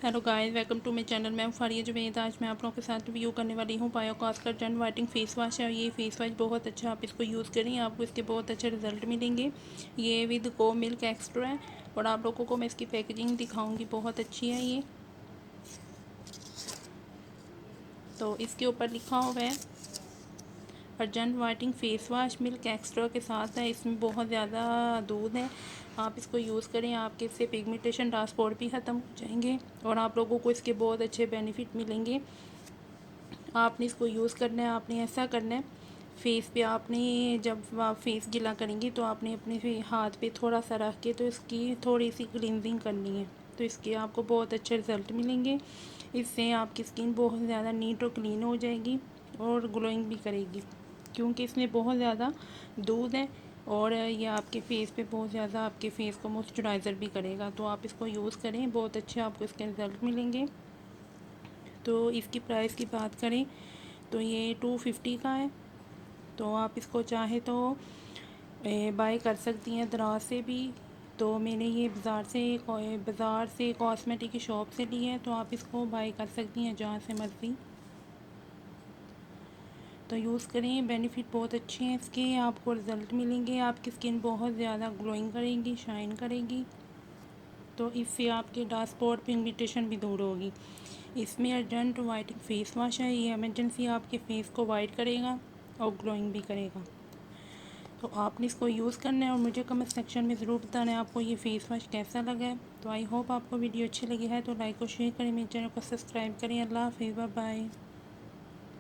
Hello guys, welcome to my channel. मैं हूं फारिया जुबैद। आज मैं आप लोगों के साथ रिव्यू करने वाली हूं बायोकास्कर जन वाइटिंग फेस वॉश है। ये फेस वॉश बहुत अच्छा, आप इसको यूज़ करें, आपको इसके बहुत अच्छे रिजल्ट मिलेंगे। ये विद को मिल्क एक्स्ट्रा है और आप लोगों को मैं इसकी पैकेजिंग दिखाऊंगी, बहुत अच्छी है ये। तो इसके ऊपर लिखा हुआ है अर्जेंट वाइटिंग फेस वॉश मिल्क एक्स्ट्रा के साथ है। इसमें बहुत ज़्यादा दूध है, आप इसको यूज़ करें, आपके इससे पिगमेंटेशन डार्क स्पॉट भी ख़त्म हो जाएंगे और आप लोगों को इसके बहुत अच्छे बेनिफिट मिलेंगे। आपने इसको यूज़ करना है, आपने ऐसा करना है फेस पे, आपने जब आप फेस गीला करेंगी तो आपने अपने हाथ पे थोड़ा सा रख के तो इसकी थोड़ी सी क्लींजिंग करनी है, तो इसके आपको बहुत अच्छे रिज़ल्ट मिलेंगे। इससे आपकी स्किन बहुत ज़्यादा नीट और क्लीन हो जाएगी और ग्लोइंग भी करेगी, क्योंकि इसमें बहुत ज़्यादा दूध है और ये आपके फेस पे बहुत ज़्यादा आपके फेस को मॉइस्चराइज़र भी करेगा। तो आप इसको यूज़ करें, बहुत अच्छे आपको इसके रिज़ल्ट मिलेंगे। तो इसकी प्राइस की बात करें तो ये 250 का है। तो आप इसको चाहे तो बाय कर सकती हैं दराज से भी। तो मैंने ये बाज़ार से कॉस्मेटिक की शॉप से ली है, तो आप इसको बाय कर सकती हैं जहाँ से मर्ज़ी। तो यूज़ करें, बेनिफिट बहुत अच्छे हैं इसके, आपको रिज़ल्ट मिलेंगे, आपकी स्किन बहुत ज़्यादा ग्लोइंग करेगी, शाइन करेगी। तो इससे आपके डार्क स्पॉट पिगमेंटेशन भी दूर होगी। इसमें अर्जेंट वाइटिंग फेस वॉश है, ये इमरजेंसी आपके फेस को वाइट करेगा और ग्लोइंग भी करेगा। तो आपने इसको यूज़ करना है और मुझे कमेंट सेक्शन में ज़रूर बताना है आपको ये फेस वॉश कैसा लगा है। तो आई होप आपको वीडियो अच्छी लगी है तो लाइक और शेयर करें, मेरे चैनल को सब्सक्राइब करें। अल्लाह हाफिज़, बाय बाय।